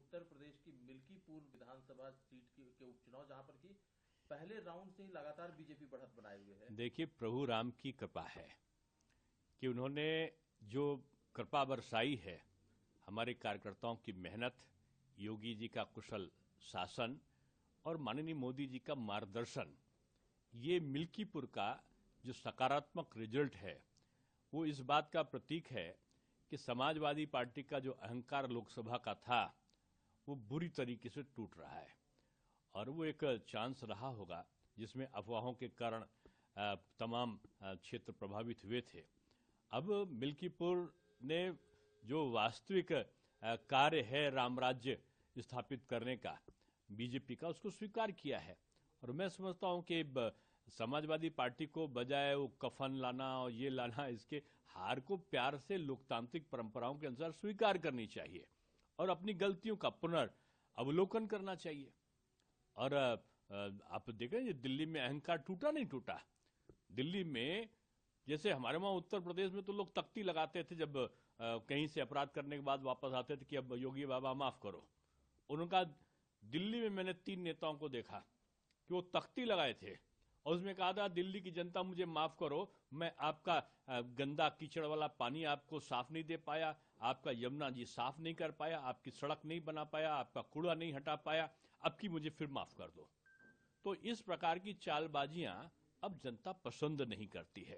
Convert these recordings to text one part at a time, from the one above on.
उत्तर प्रदेश की मिल्कीपुर विधानसभा सीट के उपचुनाव, जहां पर कि पहले राउंड से ही लगातार बीजेपी बढ़त बनाए हुए है। देखिए, प्रभु राम की कृपा है कि उन्होंने जो कृपा बरसाई है, हमारे कार्यकर्ताओं की मेहनत, योगी जी का कुशल शासन और माननीय मोदी जी का मार्गदर्शन, ये मिल्कीपुर का जो सकारात्मक रिजल्ट है वो इस बात का प्रतीक है कि समाजवादी पार्टी का जो अहंकार लोकसभा का था वो बुरी तरीके से टूट रहा है। और वो एक चांस रहा होगा जिसमें अफवाहों के कारण तमाम क्षेत्र प्रभावित हुए थे। अब मिल्कीपुर ने जो वास्तविक कार्य है राम राज्य स्थापित करने का बीजेपी का, उसको स्वीकार किया है। और मैं समझता हूं कि समाजवादी पार्टी को बजाय वो कफन लाना और ये लाना, इसके हार को प्यार से लोकतांत्रिक परंपराओं के अनुसार स्वीकार करनी चाहिए और अपनी गलतियों का पुनर्अवलोकन करना चाहिए। और आप देखें, दिल्ली में अहंकार टूटा नहीं टूटा। दिल्ली में जैसे हमारे वहां उत्तर प्रदेश में तो लोग तख्ती लगाते थे जब कहीं से अपराध करने के बाद वापस आते थे कि अब योगी बाबा माफ करो। उनका दिल्ली में मैंने 3 नेताओं को देखा कि वो तख्ती लगाए थे और उसमें कहा था, दिल्ली की जनता मुझे माफ करो, मैं आपका गंदा कीचड़ वाला पानी आपको साफ नहीं दे पाया, आपका यमुना जी साफ नहीं कर पाया, आपकी सड़क नहीं बना पाया, आपका कूड़ा नहीं हटा पाया, अब की मुझे फिर माफ कर दो। तो इस प्रकार की चालबाजियां अब जनता पसंद नहीं करती है।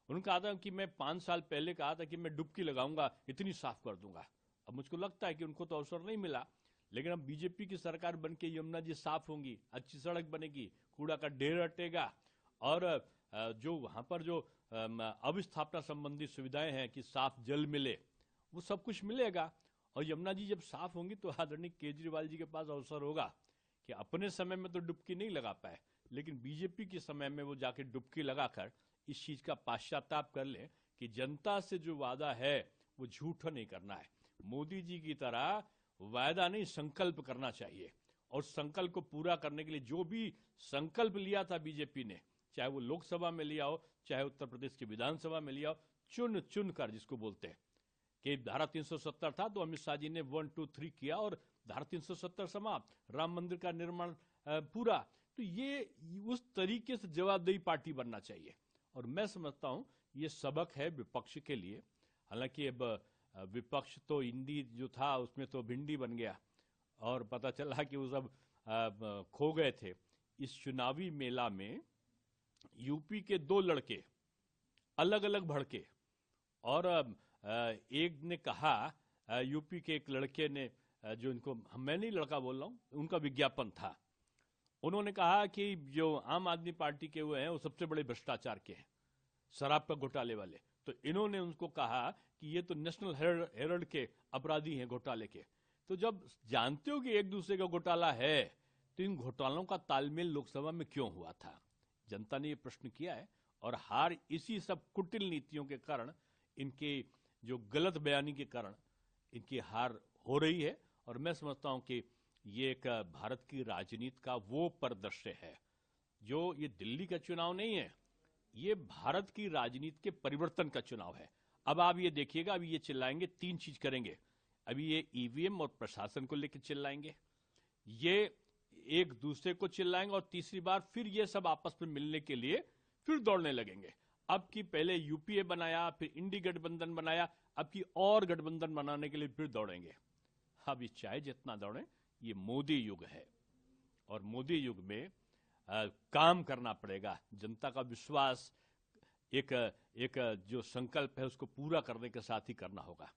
उन्होंने कहा था कि मैं 5 साल पहले कहा था कि मैं डुबकी लगाऊंगा, इतनी साफ कर दूंगा। अब मुझको लगता है कि उनको तो अवसर नहीं मिला, लेकिन अब बीजेपी की सरकार बनके यमुना जी साफ होंगी, अच्छी सड़क बनेगी, कूड़ा का ढेर हटेगा और जो वहां पर जो अवस्थापना संबंधी सुविधाएं हैं कि साफ जल मिले, वो सब कुछ मिलेगा। और यमुना जी जब साफ होंगी तो आदरणीय केजरीवाल जी के पास अवसर होगा कि अपने समय में तो डुबकी नहीं लगा पाए, लेकिन बीजेपी के समय में वो जाके डुबकी लगाकर इस चीज का पाश्चाताप कर ले कि जनता से जो वादा है वो झूठा नहीं करना है। मोदी जी की तरह वायदा नहीं, संकल्प करना चाहिए। और संकल्प को पूरा करने के लिए जो भी संकल्प लिया था बीजेपी ने, चाहे वो लोकसभा में लिया हो, चाहे उत्तर प्रदेश की विधानसभा में लिया हो, चुन चुन कर, जिसको बोलते हैं कि धारा 370 था तो अमित शाह जी ने 1, 2, 3 किया और धारा 370 समाप्त, राम मंदिर का निर्माण पूरा। तो ये उस तरीके से जवाबदेही पार्टी बनना चाहिए। और मैं समझता हूं ये सबक है विपक्ष के लिए। हालांकि अब विपक्ष तो हिंदी जो था उसमें तो भिंडी बन गया और पता चला कि वो सब खो गए थे। इस चुनावी मेला में यूपी के 2 लड़के अलग अलग भड़के और एक ने कहा, यूपी के एक लड़के ने, जो इनको, मैं नहीं लड़का बोल रहा हूं, उनका विज्ञापन था, उन्होंने कहा कि जो आम आदमी पार्टी के हुए हैं वो सबसे बड़े भ्रष्टाचार के हैं, शराब का घोटाले वाले। तो इन्होंने उनको कहा कि ये तो नेशनल हेराल्ड के अपराधी हैं घोटाले के। तो जब जानते हो कि एक दूसरे का घोटाला है तो इन घोटालों का तालमेल लोकसभा में क्यों हुआ था? जनता ने ये प्रश्न किया है और हार इसी सब कुटिल नीतियों के कारण, इनके जो गलत बयानी के कारण इनकी हार हो रही है। और मैं समझता हूं कि ये एक भारत की राजनीति का वो परिदृश्य है जो, ये दिल्ली का चुनाव नहीं है, ये भारत की राजनीति के परिवर्तन का चुनाव है। अब आप ये देखिएगा, अभी ये चिल्लाएंगे, 3 चीज करेंगे। अभी ये ईवीएम और प्रशासन को लेकर चिल्लाएंगे, ये एक दूसरे को चिल्लाएंगे और तीसरी बार फिर ये सब आपस में मिलने के लिए फिर दौड़ने लगेंगे। अब की पहले यूपीए बनाया, फिर इंडी गठबंधन बनाया, अब की और गठबंधन बनाने के लिए फिर दौड़ेंगे। अब ये चाहे जितना दौड़े, ये मोदी युग है और मोदी युग में काम करना पड़ेगा। जनता का विश्वास, एक जो संकल्प है उसको पूरा करने के साथ ही करना होगा।